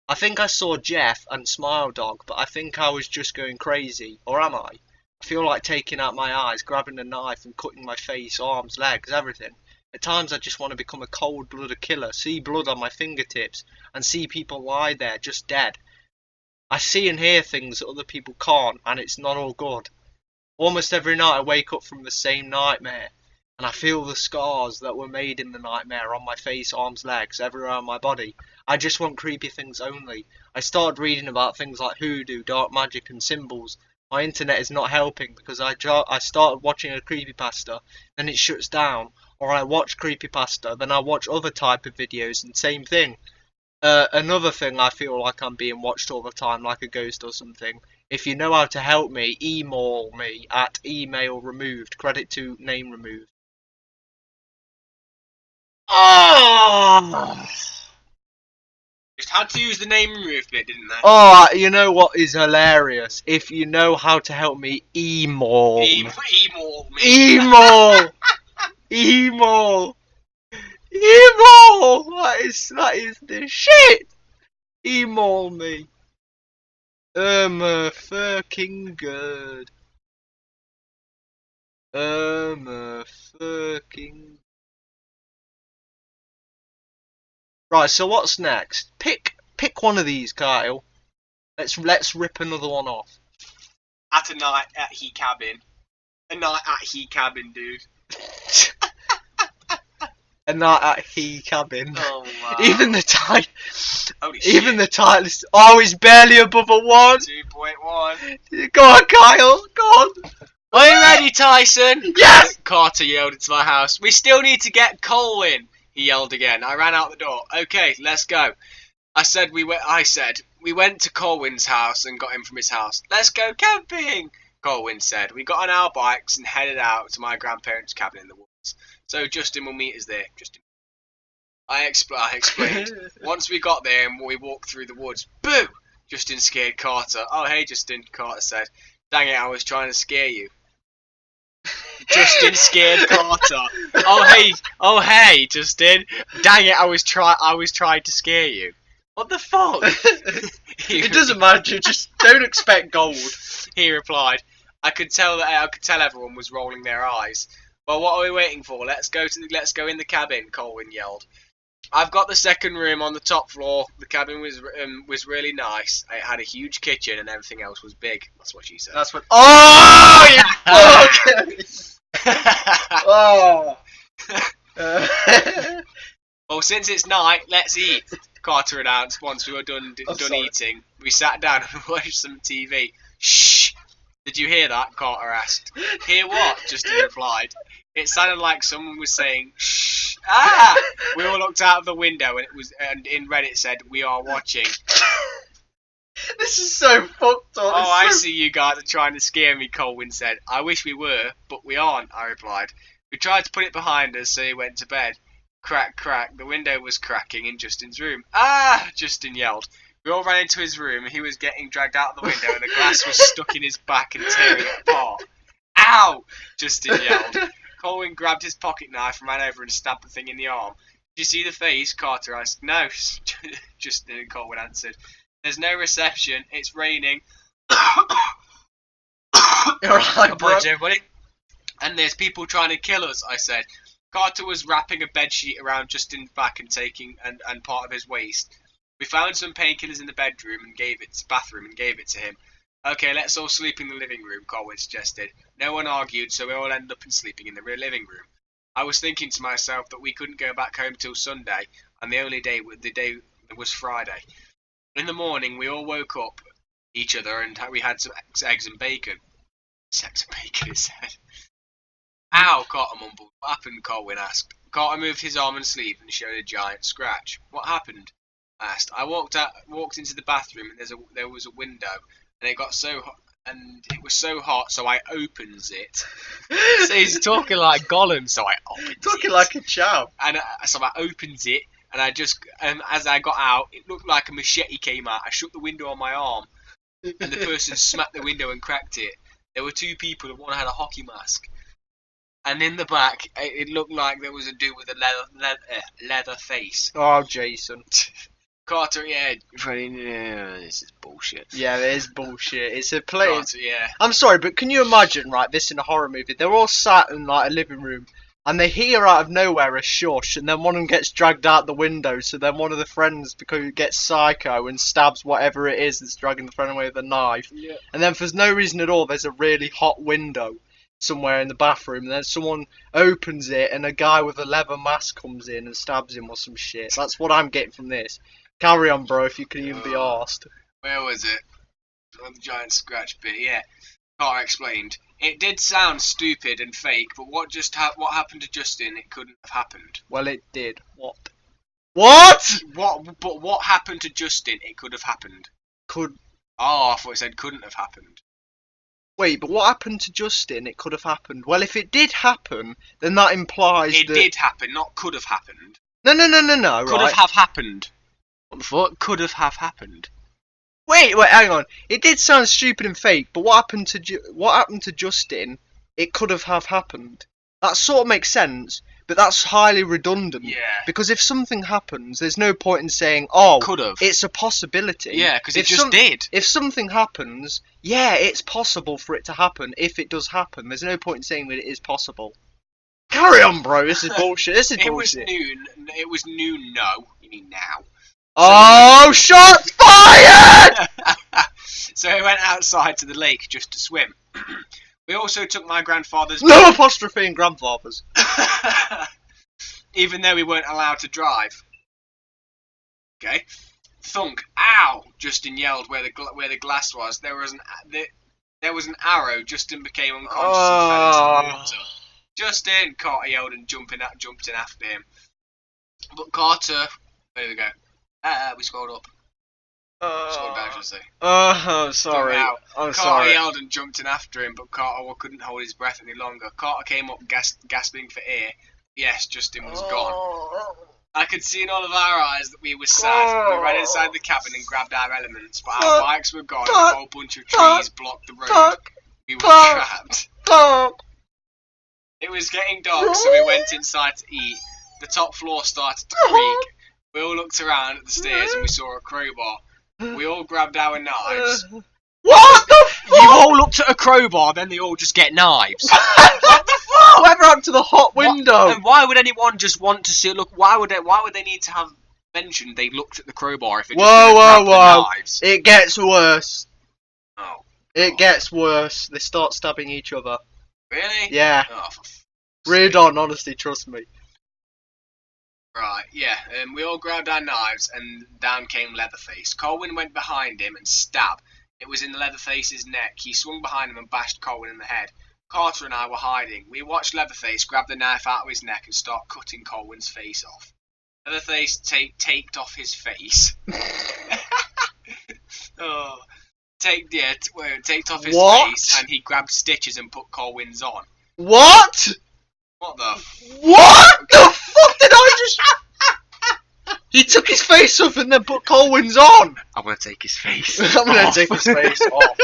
I think I saw Jeff and Smile Dog, but I think I was just going crazy. Or am I? I feel like taking out my eyes, grabbing a knife and cutting my face, arms, legs, everything. At times I just want to become a cold-blooded killer, see blood on my fingertips, and see people lie there, just dead. I see and hear things that other people can't, and it's not all good. Almost every night I wake up from the same nightmare, and I feel the scars that were made in the nightmare on my face, arms, legs, everywhere on my body. I just want creepy things only. I started reading about things like hoodoo, dark magic and symbols. My internet is not helping because I started watching a creepypasta, then it shuts down. Or I watch creepypasta, then I watch other type of videos and same thing. Another thing, I feel like I'm being watched all the time like a ghost or something. If you know how to help me, email me at email removed. Credit to name removed. Oh! Just had to use the name removed bit, didn't they? Oh, you know what is hilarious? If you know how to help me, email me. Email me. Email! Email! Email! That is the shit! Email me. Fucking good. Fucking. Right, so what's next? Pick one of these, Kyle. Let's rip another one off. At a night at he cabin. A night at he cabin, dude. A night at he cabin. Oh wow. Even the title. Holy shit. Even the title is. Oh, he's barely above a 1. 2.1. Go on, Kyle. Go on. Are you ready, Tyson? Yes! Carter yelled into my house. We still need to get Colin, he yelled again. I ran out the door. Okay, let's go. I said we went to Colwyn's house and got him from his house. Let's go camping, Colwyn said. We got on our bikes and headed out to my grandparents' cabin in the woods. So Justin will meet us there. Justin. I explained. Once we got there and we walked through the woods, boo! Justin scared Carter. Oh, hey, Justin, Carter said. Dang it, I was trying to scare you. Justin scared Carter. Oh hey, Justin. Dang it, I was trying to scare you. What the fuck? It doesn't matter. Just don't expect gold. He replied. I could tell everyone was rolling their eyes. Well, what are we waiting for? Let's go in the cabin, Colwyn yelled. I've got the second room on the top floor. The cabin was really nice. It had a huge kitchen and everything else was big. That's what she said. That's what. Oh, you fuck! Oh. Well, since it's night, let's eat. Carter announced once we were done eating. We sat down and watched some TV. Shh! Did you hear that? Carter asked. Hear what? Justin replied. It sounded like someone was saying, shh. Ah! We all looked out of the window and in red it said, we are watching. This is so fucked up. Oh, I see you guys are trying to scare me, Colwyn said. I wish we were, but we aren't, I replied. We tried to put it behind us, so he went to bed. Crack, crack. The window was cracking in Justin's room. Ah! Justin yelled. We all ran into his room. He was getting dragged out of the window and the glass was stuck in his back and tearing it apart. Ow! Justin yelled. Colin grabbed his pocket knife and ran over and stabbed the thing in the arm. Did you see the face? Carter asked. No, Justin and Colin answered. There's no reception. It's raining. Alright, bro. Everybody. And there's people trying to kill us, I said. Carter was wrapping a bedsheet around Justin's back and taking and part of his waist. We found some painkillers in the bathroom and gave it to him. Okay, let's all sleep in the living room, Colin suggested. No one argued, so we all ended up sleeping in the living room. I was thinking to myself that we couldn't go back home till Sunday, and the day was Friday. In the morning, we all woke up each other and we had some eggs and bacon. Sex and bacon, he said. Ow, Carter mumbled. What happened? Colin asked. Carter moved his arm and sleeve and showed a giant scratch. What happened? I asked. I walked into the bathroom and there was a window and it got so hot and it was so hot so I opens it. So he's talking like Gollum, so I opens it. Talking like a chow. And so I opens it and I just as I got out, it looked like a machete came out. I shut the window on my arm and the person smacked the window and cracked it. There were two people and one had a hockey mask. And in the back, it looked like there was a dude with a leather face. Oh, Jason. Carter, yeah, this is bullshit. Yeah, it is bullshit. It's a play. Carter, yeah. I'm sorry, but can you imagine, right, this in a horror movie? They're all sat in, like, a living room, and they hear out of nowhere a shush, and then one of them gets dragged out the window, so then one of the friends gets psycho and stabs whatever it is that's dragging the friend away with a knife. Yeah. And then for no reason at all, there's a really hot window somewhere in the bathroom, and then someone opens it and a guy with a leather mask comes in and stabs him or some shit. That's what I'm getting from this. Carry on, bro, if you can even be arsed. Where was it? On the giant scratch bit, yeah. Carter explained. It did sound stupid and fake, but what happened to Justin? It couldn't have happened. Well, it did. What? But what happened to Justin? It could have happened. Could. Oh, I thought it said couldn't have happened. Wait, but what happened to Justin? It could have happened. Well, if it did happen, then that implies it that... did happen, not could have happened. No, Could right? have happened. What the fuck? Could have happened. Wait, hang on. It did sound stupid and fake, but what happened to Justin? It could have happened. That sort of makes sense, but that's highly redundant. Yeah. Because if something happens, there's no point in saying, "Oh, could have." It's a possibility." Yeah, because it just did. If something happens, yeah, it's possible for it to happen. If it does happen, there's no point in saying that it is possible. Carry on, bro. This is bullshit. This is bullshit. It was noon. No, you mean now. Oh, shots fired! So we went outside to the lake just to swim. We also took my grandfather's... No apostrophe in grandfathers. Even though we weren't allowed to drive. Okay. Thunk. Ow! Justin yelled where the glass was. There was an arrow. Justin became unconscious and fell into the water. Justin! Carter yelled and jumped in after him. But Carter... There we go. We scrolled up. Scrolled down, should I say. I'm sorry. I'm Carter sorry. yelled and jumped in after him, but Carter couldn't hold his breath any longer. Carter came up gasping for air. Yes, Justin was gone. I could see in all of our eyes that we were sad. We ran inside the cabin and grabbed our elements, but our bikes were gone and a whole bunch of trees blocked the road. We were trapped. It was getting dark, so we went inside to eat. The top floor started to creak. We all looked around at the stairs and we saw a crowbar. We all grabbed our knives. What the fuck? You all looked at a crowbar, then they all just get knives. What the fuck? Whatever happened to the hot window? And why would anyone just want to see? Look, why would they need to have mentioned they looked at the crowbar if it just grabbed the knives? It gets worse. Oh. It gets worse. They start stabbing each other. Really? Yeah. Oh, Read on, honestly, trust me. Right, yeah, we all grabbed our knives and down came Leatherface. Colwyn went behind him and stabbed. It was in Leatherface's neck. He swung behind him and bashed Colwyn in the head. Carter and I were hiding. We watched Leatherface grab the knife out of his neck and start cutting Colwyn's face off. Leatherface taped off his face. Taped off his face and he grabbed stitches and put Colwyn's on. What? What the? What the fuck did I just? He took his face off and then put Colwyn's on. I'm gonna take his face. I'm gonna take his face off.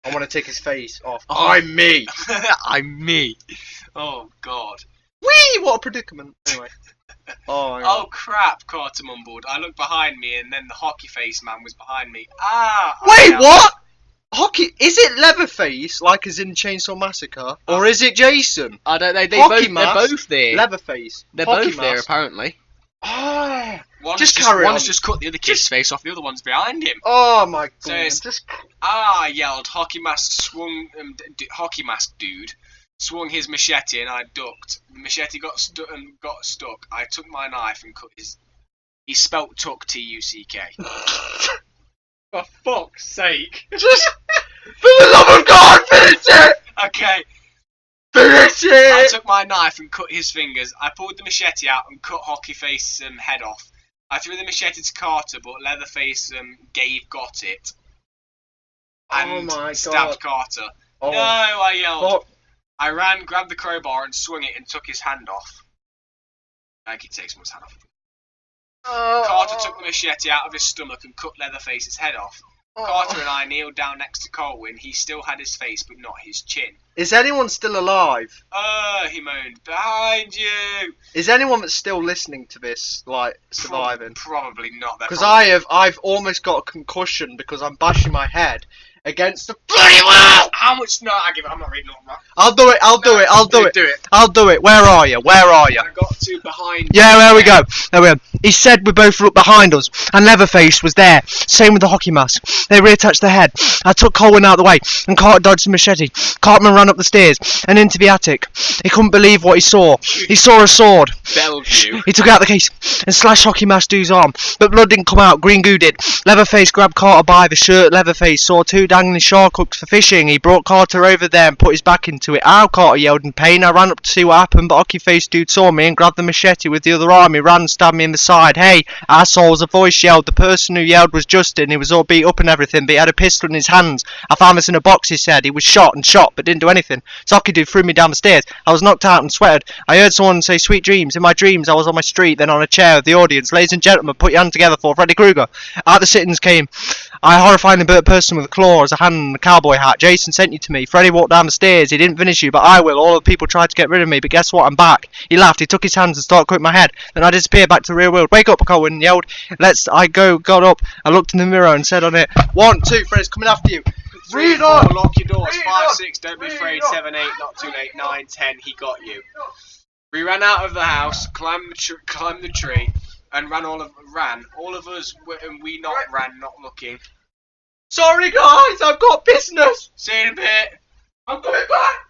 I want to take his face off. I'm me. I'm me. Oh God. Whee! What a predicament. Anyway. Oh, yeah. Oh crap! Carter mumbled. I looked behind me, and then the hockey face man was behind me. Wait, what? Hockey? Is it Leatherface, like as in Chainsaw Massacre, or is it Jason? I don't know. Hockey They're mask, both there. Leatherface. They're Hockey both there mask. apparently. Ah. One's just cut the other kid's face off. The other one's behind him. Oh my god. So it's, I yelled. Hockey mask swung. Hockey mask dude swung his machete, and I ducked. The machete got stuck. I took my knife and cut his. He spelt tuck T-U-C-K. For fuck's sake! Just for the love of God, finish it! Okay. Finish it! I took my knife and cut his fingers. I pulled the machete out and cut Hockeyface's head off. I threw the machete to Carter, but Leatherface got it. And stabbed Carter. Oh. No, I yelled. Fuck. I ran, grabbed the crowbar and swung it and took his hand off. I could take someone's hand off. Carter took the machete out of his stomach and cut Leatherface's head off. Carter and I kneeled down next to Colwyn. He still had his face, but not his chin. Is anyone still alive? He moaned. Behind you! Is anyone that's still listening to this, like, surviving? Probably not. Because I've almost got a concussion because I'm bashing my head against the bloody wall! How much? No, I'm not reading all that. I'll do it. Do it. I'll do it. Where are you? I got two behind. Yeah, there we go. There we go. He said we both looked behind us, and Leatherface was there. Same with the hockey mask. They reattached the head. I took Colwyn out of the way, and Carter dodged the machete. Cartman ran up the stairs and into the attic. He couldn't believe what he saw. He saw a sword. Bellevue. He took out the case and slashed Hockey Mask dude's arm, but blood didn't come out. Green goo did. Leatherface grabbed Carter by the shirt. Leatherface saw two dangling shark hooks for fishing. He brought Carter over there and put his back into it. Ow! Carter yelled in pain. I ran up to see what happened, but Hockey Face dude saw me and grabbed the machete with the other arm. He ran and stabbed me in the side. Hey, assholes! A voice yelled. The person who yelled was Justin. He was all beat up and everything, but he had a pistol in his hands. I found this in a box, he said. He was shot and shot, but didn't do anything. Hockey dude threw me down the stairs. I was knocked out and sweated. I heard someone say sweet dreams. In my dreams, I was on my street, then on a chair with the audience. Ladies and gentlemen, put your hand together for Freddy Krueger. Out the sittings came a horrifyingly burnt person with a claw as a hand and a cowboy hat. Jason sent you to me. Freddy walked down the stairs. He didn't finish you, but I will. All the people tried to get rid of me, but guess what? I'm back. He laughed. He took his hands and started cutting my head. Then I disappeared back to the real world. Wake up, Colwyn yelled. Got up. I looked in the mirror and said on it, 1, 2, Freddy's coming after you. 3, 4, lock your doors. 5, 6, don't be afraid. 7, 8, not too late. 9, 10, he got you. We ran out of the house, climbed the tree, and ran. All of us, and we ran, not looking. Sorry guys, I've got business. See you in a bit. I'm coming back.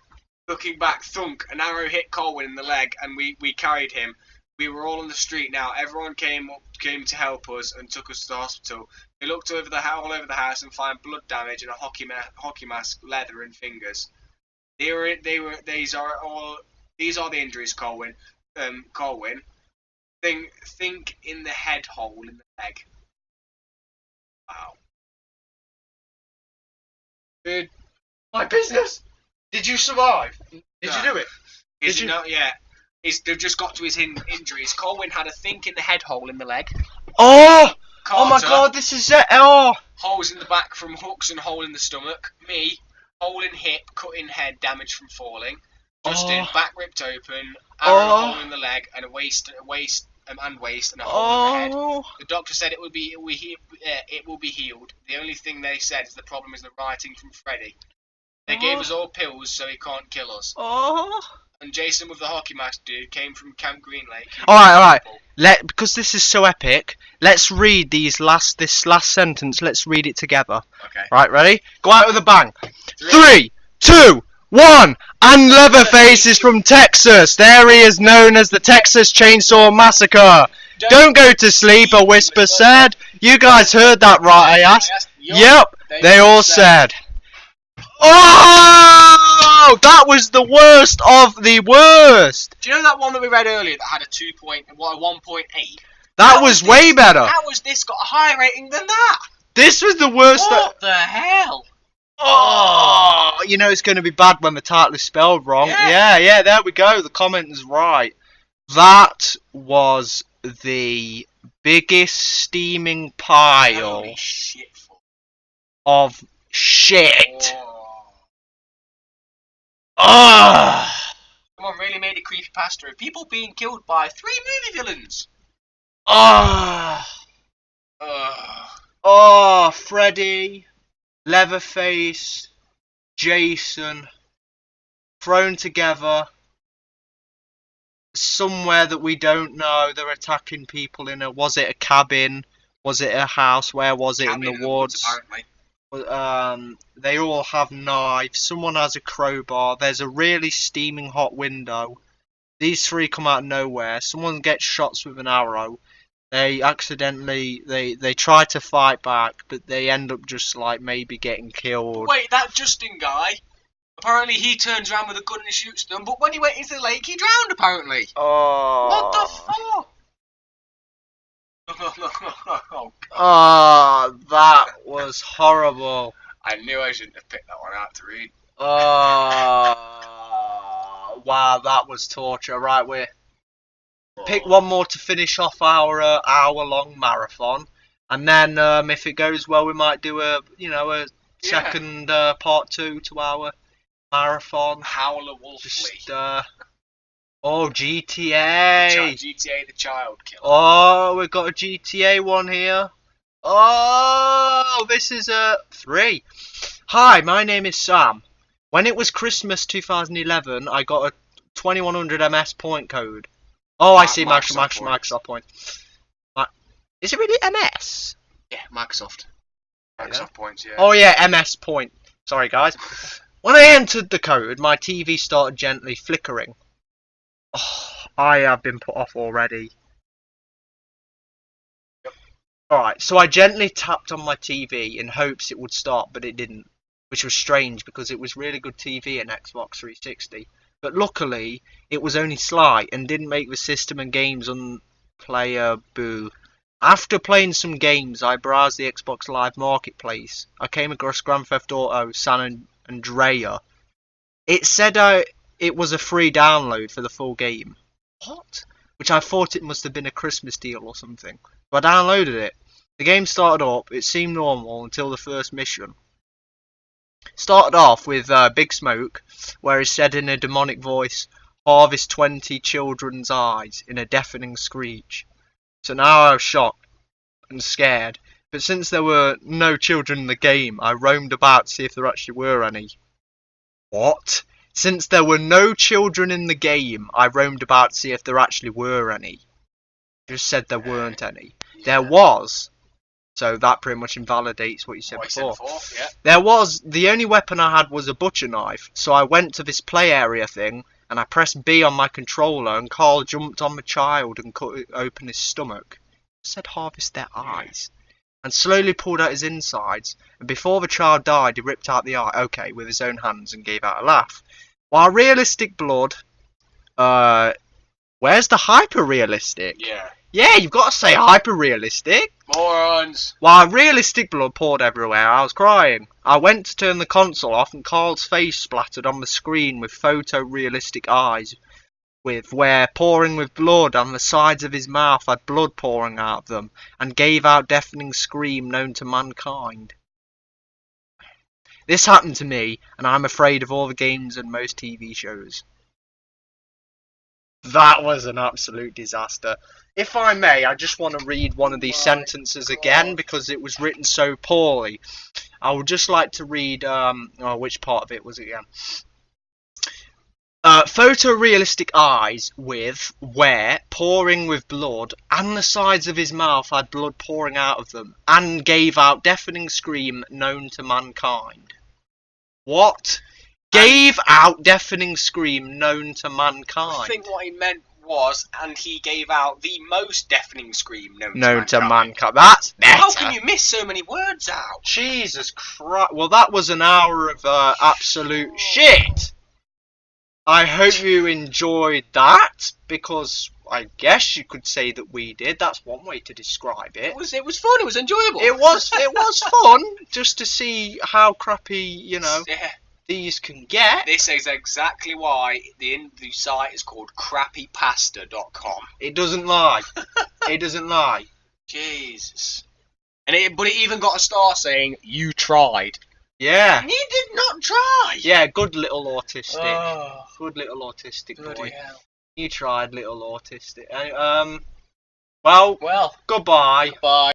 Looking back, thunk, an arrow hit Colwyn in the leg, and we carried him. We were all on the street now. Everyone came to help us and took us to the hospital. We looked all over the house and found blood damage and a hockey mask, leather, and fingers. These are the injuries, Colwyn. Think in the head hole in the leg. Wow. Dude, my business. Did you survive? Did you do it? Did you not yet? They've just got to his injuries. Colwyn had a think in the head hole in the leg. Oh! Carter, Oh my god, this is it. Oh! Holes in the back from hooks and hole in the stomach. Me, hole in hip, cut in head, damage from falling. Justin, back ripped open, arrow hole in the leg, and a waist and a hole in the head. The doctor said it will be healed. The only thing they said is the problem is the writing from Freddy. They gave us all pills so he can't kill us. And Jason with the hockey mask dude came from Camp Green Lake. Alright. Because this is so epic, let's read this last sentence. Let's read it together. Okay. Right, ready? Go out with a bang. 3, 2, 1. And Leatherface is from Texas. There he is, known as the Texas Chainsaw Massacre. Don't go to sleep, a whisper said. You guys heard that right, I asked. Yep, they all said. Oh! That was the worst of the worst. Do you know that one that we read earlier that had a 1.8? That was way better. How was this got a higher rating than that? This was the worst. What the hell? Oh, you know it's going to be bad when the title is spelled wrong. Yeah, there we go. The comment is right. That was the biggest steaming pile Holy shit. of shit. Oh. Someone really made a creepypasta of people being killed by 3 movie villains. Oh, Freddy, Leatherface, Jason, thrown together somewhere that we don't know. They're attacking people in was it a cabin? Was it a house? Where was it? In the woods? Apparently. They all have knives. Someone has a crowbar. There's a really steaming hot window. These three come out of nowhere. Someone gets shots with an arrow. They accidentally they try to fight back, but they end up just like maybe getting killed. Wait, that Justin guy. Apparently he turns around with a gun and shoots them, but when he went into the lake, he drowned. Apparently. Oh. What the fuck? Oh, that was horrible. I knew I shouldn't have picked that one out to read. Oh, wow, that was torture. Right, we pick one more to finish off our hour-long marathon, and then if it goes well, we might do a second part 2 to our marathon. Howler Wolfley. Just oh, GTA. GTA the Child Killer. Oh, we've got a GTA one here. Oh, this is a 3. Hi, my name is Sam. When it was Christmas 2011, I got a 2100 MS point code. Oh, I see, Microsoft point. Is it really MS? Yeah, Microsoft. Microsoft points, yeah. Oh yeah, MS point. Sorry, guys. When I entered the code, my TV started gently flickering. Oh, I have been put off already. Alright, so I gently tapped on my TV in hopes it would start, but it didn't. Which was strange because it was really good TV in Xbox 360. But luckily, it was only slight and didn't make the system and games unplayable. After playing some games, I browsed the Xbox Live Marketplace. I came across Grand Theft Auto San Andreas. It said it was a free download for the full game. What? Which I thought it must have been a Christmas deal or something. So I downloaded it. The game started up, it seemed normal until the first mission. Started off with Big Smoke, where he said in a demonic voice, "Harvest 20 children's eyes," in a deafening screech. So now I was shocked and scared, but since there were no children in the game, I roamed about to see if there actually were any. What? Since there were no children in the game, I roamed about to see if there actually were any. Just said there weren't any. Yeah. There was. So that pretty much invalidates what you said before. Yeah. There was, the only weapon I had was a butcher knife, so I went to this play area thing, and I pressed B on my controller, and Carl jumped on the child and cut open his stomach. It said harvest their eyes. And slowly pulled out his insides, and before the child died, he ripped out the eye, okay, with his own hands, and gave out a laugh. While realistic blood, where's the hyper-realistic? Yeah. Yeah, you've got to say hyper-realistic. Morons. While realistic blood poured everywhere, I was crying. I went to turn the console off and Carl's face splattered on the screen with photorealistic eyes, where pouring with blood and the sides of his mouth had blood pouring out of them, and gave out deafening scream known to mankind. This happened to me, and I'm afraid of all the games and most TV shows. That was an absolute disaster. If I may, I just want to read one of these sentences again because it was written so poorly. I would just like to read, which part of it was it again? Photorealistic eyes where pouring with blood, and the sides of his mouth had blood pouring out of them, and gave out deafening scream known to mankind. What? Gave out deafening scream known to mankind. I think what he meant was, and he gave out the most deafening scream known to mankind. That's better. How can you miss so many words out? Jesus Christ. Well, that was an hour of absolute shit. I hope you enjoyed that, because I guess you could say that we did. That's one way to describe it. It was fun. It was enjoyable. It was fun just to see how crappy, Yeah. these can get. This is exactly why the site is called crappypasta.com. It doesn't lie. It doesn't lie. Jesus. But it even got a star saying you tried. Yeah. You did not try. Yeah, good little autistic. Oh, Good little autistic bloody boy. hell. You tried, little autistic. Well, Well, goodbye. bye.